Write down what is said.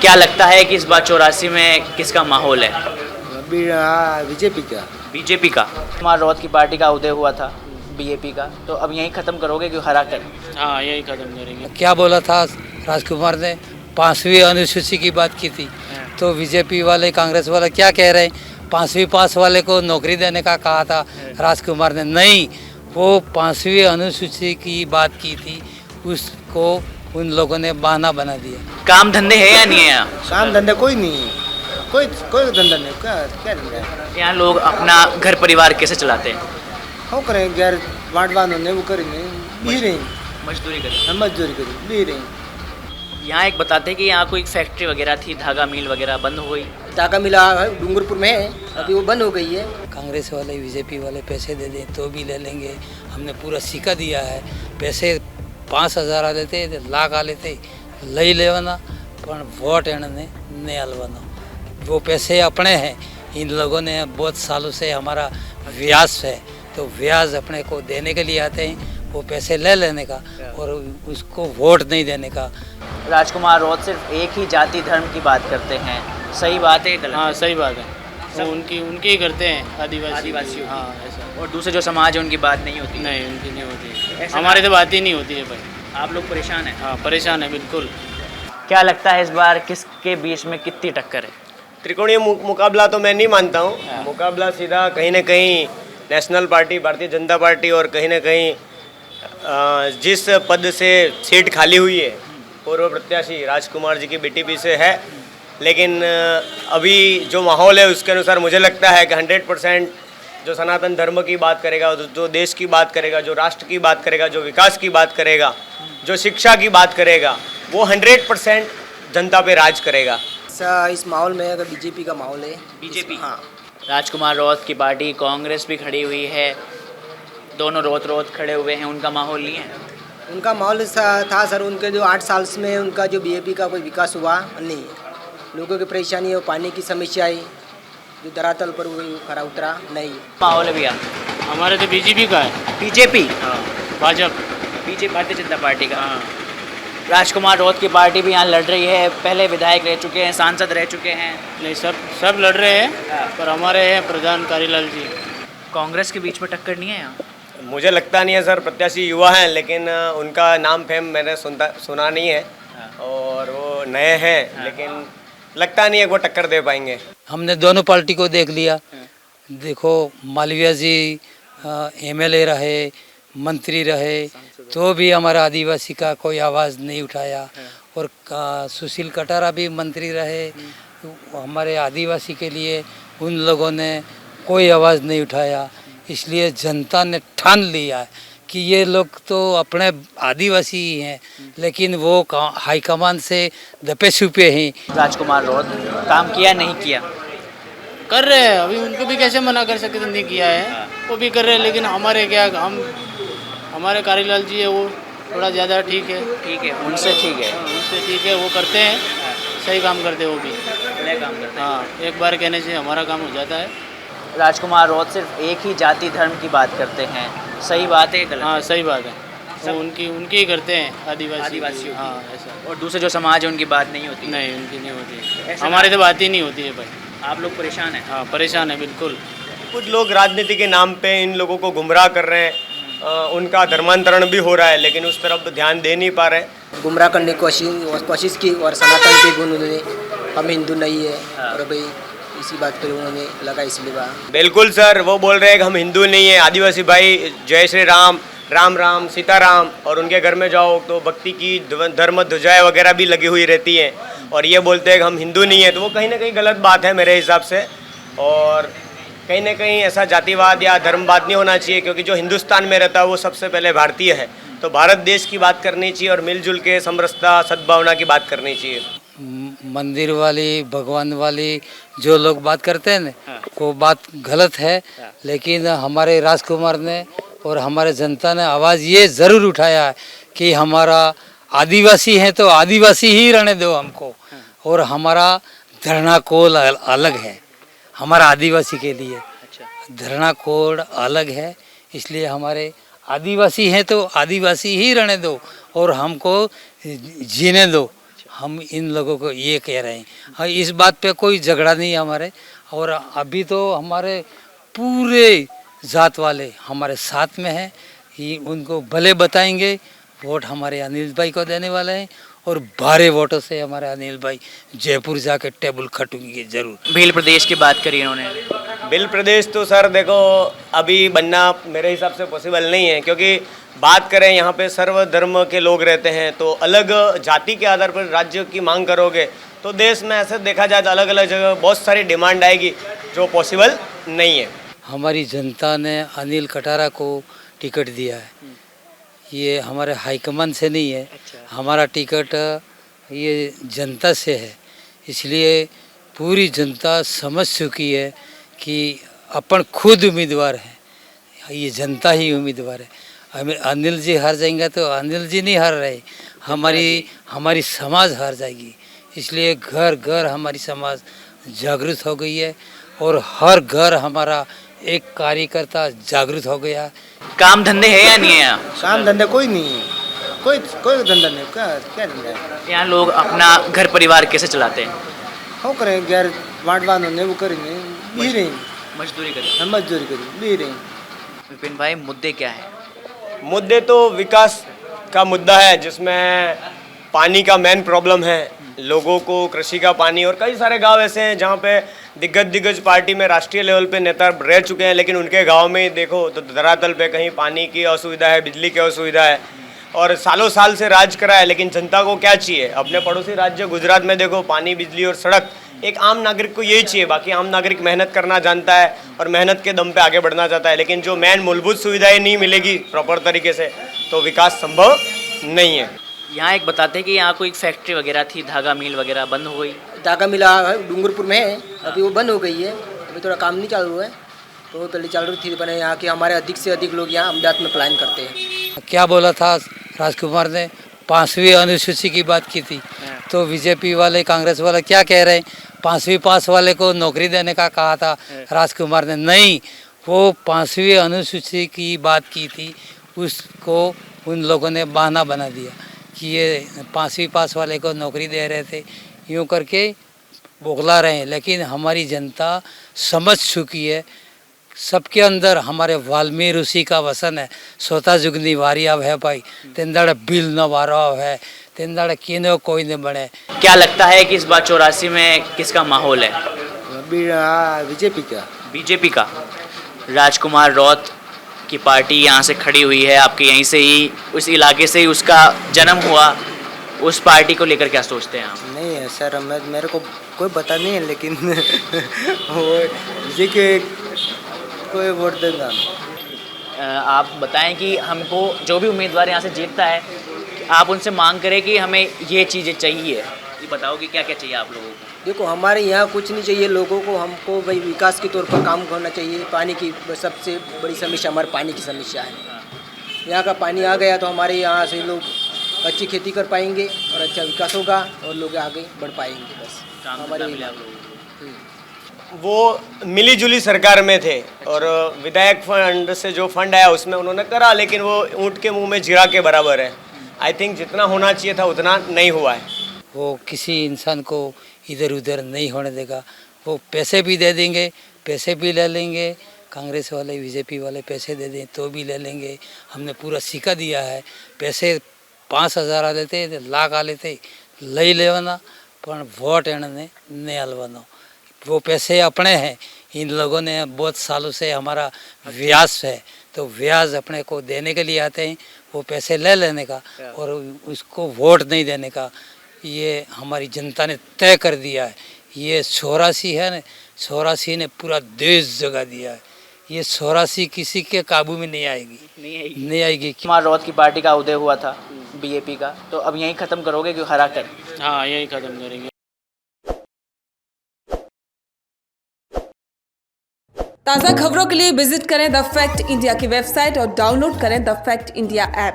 क्या लगता है कि इस बार 84 में किसका माहौल है? बीजेपी का। बीजेपी का। कुमार रौत की पार्टी का उदय हुआ था बीजेपी का, तो अब यहीं ख़त्म करोगे कि हरा कर? हाँ यही खत्म करेंगे। क्या बोला था राजकुमार ने? 5वीं अनुसूची की बात की थी, तो बीजेपी वाले कांग्रेस वाले क्या कह रहे हैं? 5वीं पास वाले को नौकरी देने का कहा था राजकुमार ने। नहीं, वो 5वीं अनुसूची की बात की थी, उसको उन लोगों ने बहाना बना दिया। काम धंधे है या नहीं है यहाँ? काम धंधा कोई नहीं है, कोई धंधा नहीं। क्या क्या धंधा है? यहाँ लोग अपना घर परिवार कैसे चलाते हैं? हम करें गैर बांट बांधने वो करेंगे, भी रहे मजदूरी करते हम मजदूरी करें भी रहे। हैं। यहाँ एक बताते हैं कि यहाँ कोई फैक्ट्री वगैरह थी, धागा मिल वगैरह बंद हो गई। टाका मिला है डूंगरपुर में है, अभी वो बंद हो गई है। कांग्रेस वाले बीजेपी वाले पैसे दे दें तो भी ले लेंगे, हमने पूरा सिक्का दिया है। पैसे 5,000 आ लेते, लाख आ लेते, लई लेवाना, पर वोट एने नहीं हलवाना। वो पैसे अपने हैं, इन लोगों ने बहुत सालों से हमारा व्याज है, तो व्याज अपने को देने के लिए आते हैं, वो पैसे ले लेने का और उसको वोट नहीं देने का। राजकुमार रौत सिर्फ एक ही जाति धर्म की बात करते हैं, सही बात है गलत? हाँ सही बात है, वो उनकी ही करते हैं आदिवासियों की। हाँ ऐसा। और दूसरे जो समाज है उनकी बात नहीं होती? नहीं उनकी नहीं होती, ऐसा हमारी तो बात ही नहीं होती है भाई। आप लोग परेशान हैं? हाँ परेशान है बिल्कुल। क्या लगता है इस बार किसके बीच में कितनी टक्कर है? त्रिकोणीय मुकाबला तो मैं नहीं मानता हूँ। मुकाबला सीधा कहीं ना कहीं national party, Bharatiya Janata party और कहीं ना कहीं जिस पद से सीट खाली हुई है पूर्व प्रत्याशी राजकुमार जी की बीटीपी से है। लेकिन अभी जो माहौल है उसके अनुसार मुझे लगता है कि 100% जो सनातन धर्म की बात करेगा, जो देश की बात करेगा, जो राष्ट्र की बात करेगा, जो विकास की बात करेगा, जो शिक्षा की बात करेगा, वो 100% जनता पे राज करेगा। इस माहौल में अगर बीजेपी का माहौल है, बीजेपी? हाँ। राजकुमार रौत की पार्टी, कांग्रेस भी खड़ी हुई है, दोनों रोत खड़े हुए हैं, उनका माहौल नहीं है? उनका माहौल था सर, उनके जो 8 साल में उनका जो बीजेपी का कोई विकास हुआ नहीं। लोगों की परेशानी और पानी की समस्या आई, जो धरातल पर वो खरा उतरा नहीं। माहौल है भैया? हमारे तो बीजेपी का है। बीजेपी? हाँ भाजपा। बीजेपी भारतीय जनता पार्टी का। हाँ राजकुमार रौत की पार्टी भी यहाँ लड़ रही है, पहले विधायक रह चुके हैं, सांसद रह चुके हैं। नहीं सब लड़ रहे हैं, पर हमारे हैं प्रधान कारीलाल जी। कांग्रेस के बीच में टक्कर नहीं है यहाँ? मुझे लगता नहीं है सर, प्रत्याशी युवा हैं लेकिन उनका नाम फेम मैंने सुना नहीं है और वो नए हैं, लेकिन लगता नहीं है वो टक्कर दे पाएंगे। हमने दोनों पार्टी को देख लिया। देखो मालवीय जी एमएलए रहे, मंत्री रहे, तो भी हमारा आदिवासी का कोई आवाज़ नहीं उठाया। और सुशील कटारा भी मंत्री रहे, हमारे आदिवासी के लिए उन लोगों ने कोई आवाज़ नहीं उठाया। इसलिए जनता ने ठान लिया है कि ये लोग तो अपने आदिवासी ही हैं, लेकिन वो हाईकमान से दबे छुपे हैं। राजकुमार रौत काम किया नहीं किया? कर रहे हैं, अभी उनको भी कैसे मना कर सकते, नहीं किया है वो भी कर रहे हैं। लेकिन हमारे कारीलाल जी है वो थोड़ा ज़्यादा ठीक है। ठीक है, उनसे ठीक है। उनसे ठीक है, वो करते हैं, सही काम करते हैं वो भी। बढ़िया काम करते हैं। हाँ एक बार कहने से हमारा काम हो जाता है। राजकुमार रौत सिर्फ एक ही जाति धर्म की बात करते हैं, सही बात है गलत? हाँ सही बात है, वो उनकी ही करते हैं आदिवासियों की। हाँ ऐसा। और दूसरे जो समाज है उनकी बात नहीं होती? नहीं उनकी नहीं होती, ऐसा हमारी तो बात ही नहीं होती है भाई। आप लोग परेशान हैं? हाँ परेशान है बिल्कुल। कुछ लोग राजनीति के नाम पे इन लोगों को गुमराह कर रहे हैं, उनका धर्मांतरण भी हो रहा है, लेकिन उस तरफ ध्यान दे नहीं पा रहे। गुमराह करने की कोशिश की और सनातन के गुण उन्होंने, हम हिंदू नहीं है और भाई इसी बात पर उन्होंने लगा, इसलिए बिल्कुल सर, वो बोल रहे हैं कि हम हिंदू नहीं है, आदिवासी भाई जय श्री राम, राम राम सीताराम, और उनके घर में जाओ तो भक्ति की धर्म ध्वजाएं वगैरह भी लगी हुई रहती हैं, और ये बोलते हैं कि हम हिंदू नहीं है। तो वो कहीं ना कहीं गलत बात है मेरे हिसाब से, और कहीं ना कहीं ऐसा जातिवाद या धर्मवाद नहीं होना चाहिए, क्योंकि जो हिंदुस्तान में रहता है वो सबसे पहले भारतीय है। तो भारत देश की बात करनी चाहिए और मिलजुल के समरसता सद्भावना की बात करनी चाहिए। मंदिर वाली, भगवान वाली जो लोग बात करते हैं ना, वो बात गलत है। लेकिन हमारे राजकुमार ने और हमारे जनता ने आवाज़ ये ज़रूर उठाया है कि हमारा आदिवासी है तो आदिवासी ही रहने दो हमको, और हमारा धरना कोड अलग है हमारा आदिवासी के लिए। धरना कोड अलग है, इसलिए हमारे आदिवासी हैं तो आदिवासी ही रहने दो और हमको जीने दो। हम इन लोगों को ये कह रहे हैं। हाँ, इस बात पे कोई झगड़ा नहीं है हमारे। और अभी तो हमारे पूरे जात वाले हमारे साथ में हैं। ये उनको भले बताएंगे, वोट हमारे अनिल भाई को देने वाले हैं और भारे वोटों से हमारे अनिल भाई जयपुर जाके टेबल खटूंगे जरूर। भील प्रदेश की बात करी इन्होंने। बिल प्रदेश तो सर देखो अभी बनना मेरे हिसाब से पॉसिबल नहीं है, क्योंकि बात करें यहाँ पे सर्वधर्म के लोग रहते हैं, तो अलग जाति के आधार पर राज्य की मांग करोगे तो देश में ऐसे देखा जाए तो अलग अलग जगह बहुत सारी डिमांड आएगी जो पॉसिबल नहीं है। हमारी जनता ने अनिल कटारा को टिकट दिया है, ये हमारे हाईकमान से नहीं है। हमारा टिकट ये जनता से है, इसलिए पूरी जनता समझ चुकी है कि अपन खुद उम्मीदवार हैं, ये जनता ही उम्मीदवार है। हमें अनिल जी हार जाएंगे तो अनिल जी नहीं हार रहे, हमारी समाज हार जाएगी। इसलिए घर घर हमारी समाज जागरूक हो गई है और हर घर हमारा एक कार्यकर्ता जागरूक हो गया। काम धंधे है या नहीं है यहाँ? काम धंधा कोई नहीं है, कोई धंधा नहीं। क्या धंधा है यहाँ लोग अपना घर परिवार कैसे चलाते हैं? हो करें गैर बांटवान होने वो करेंगे, भी रहे मजदूरी करें। हम मजदूरी करें भी रहे। विपिन भाई, मुद्दे क्या है? मुद्दे तो विकास का मुद्दा है, जिसमें पानी का मेन प्रॉब्लम है लोगों को, कृषि का पानी, और कई सारे गांव ऐसे हैं जहां पे दिग्गज पार्टी में राष्ट्रीय लेवल पे नेता रह चुके हैं, लेकिन उनके गांव में देखो तो धरातल पे कहीं पानी की असुविधा है, बिजली की असुविधा है, और सालों साल से राज करा है। लेकिन जनता को क्या चाहिए? अपने पड़ोसी राज्य गुजरात में देखो पानी, बिजली और सड़क एक आम नागरिक को यही चाहिए। बाकी आम नागरिक मेहनत करना जानता है और मेहनत के दम पे आगे बढ़ना चाहता है, लेकिन जो मेन मूलभूत सुविधाएं नहीं मिलेगी प्रॉपर तरीके से तो विकास संभव नहीं है। यहाँ एक बताते हैं कि यहाँ कोई फैक्ट्री वगैरह थी, धागा मिल वगैरह बंद हो गई। धागा मिला डूंगरपुर में है, अभी वो बंद हो गई है, अभी थोड़ा काम नहीं चालू है। तो पहले चालू थी, बने यहाँ के हमारे अधिक से अधिक लोग यहाँ अमदावाद में प्लान करते हैं। क्या बोला था राजकुमार ने? 5वीं अनुसूची की बात की थी, तो बीजेपी वाले कांग्रेस वाले क्या कह रहे हैं? 5वीं पास वाले को नौकरी देने का कहा था राजकुमार ने। नहीं, वो 5वीं अनुसूची की बात की थी, उसको उन लोगों ने बहाना बना दिया कि ये 5वीं पास वाले को नौकरी दे रहे थे, यूँ करके बोगला रहे हैं। लेकिन हमारी जनता समझ चुकी है, सबके अंदर हमारे वाल्मीकि ऋषि का वसन है, सोता जुगनी वारिया है भाई, तेंदाड़ बिल न वारा है, तेंदाड़ किने कोई नहीं बने। क्या लगता है कि इस बार 84 में किसका माहौल है? बीजेपी का। बीजेपी का। राजकुमार रौत की पार्टी यहाँ से खड़ी हुई है, आपके यहीं से ही, उस इलाके से ही उसका जन्म हुआ, उस पार्टी को लेकर क्या सोचते हैं आप? नहीं है सर, मेरे को कोई पता नहीं है, लेकिन वो जी के कोई वोट देगा। आप बताएं कि हमको जो भी उम्मीदवार यहाँ से जीतता है, आप उनसे मांग करें कि हमें ये चीज़ें चाहिए, ये बताओ कि क्या क्या चाहिए आप लोगों को? देखो हमारे यहाँ कुछ नहीं चाहिए लोगों को, हमको भाई विकास के तौर पर काम करना चाहिए। पानी की सबसे बड़ी समस्या हमारे पानी की समस्या है। यहाँ का पानी आ गया तो हमारे यहाँ से लोग अच्छी खेती कर पाएंगे और अच्छा विकास होगा और लोग आगे बढ़ पाएंगे। बस हमारे वो मिली जुली सरकार में थे और विधायक फंड से जो फंड आया उसमें उन्होंने करा, लेकिन वो ऊँट के मुंह में जीरा के बराबर है। आई थिंक जितना होना चाहिए था उतना नहीं हुआ है। वो किसी इंसान को इधर उधर नहीं होने देगा। वो पैसे भी दे देंगे, पैसे भी ले लेंगे, कांग्रेस वाले बीजेपी वाले पैसे दे दें तो भी ले लेंगे। हमने पूरा सिक्का दिया है, पैसे 5000 आ लेते, लाख आ लेते, लई लेवाना, पर वोट एने नहीं हलवाना। वो पैसे अपने हैं, इन लोगों ने बहुत सालों से हमारा व्याज है, तो व्याज अपने को देने के लिए आते हैं, वो पैसे ले लेने का और उसको वोट नहीं देने का ये हमारी जनता ने तय कर दिया है। ये 84 है ना, 84 ने पूरा देश जगा दिया है। ये 84 किसी के काबू में नहीं आएगी, नहीं आएगी। कुमार रौत की पार्टी का उदय हुआ था बीजेपी का, तो अब यहीं ख़त्म करोगे कि हरा कर? हाँ, यही ख़त्म करेंगे। ताज़ा खबरों के लिए विजिट करें द फैक्ट इंडिया की वेबसाइट और डाउनलोड करें द फैक्ट इंडिया ऐप।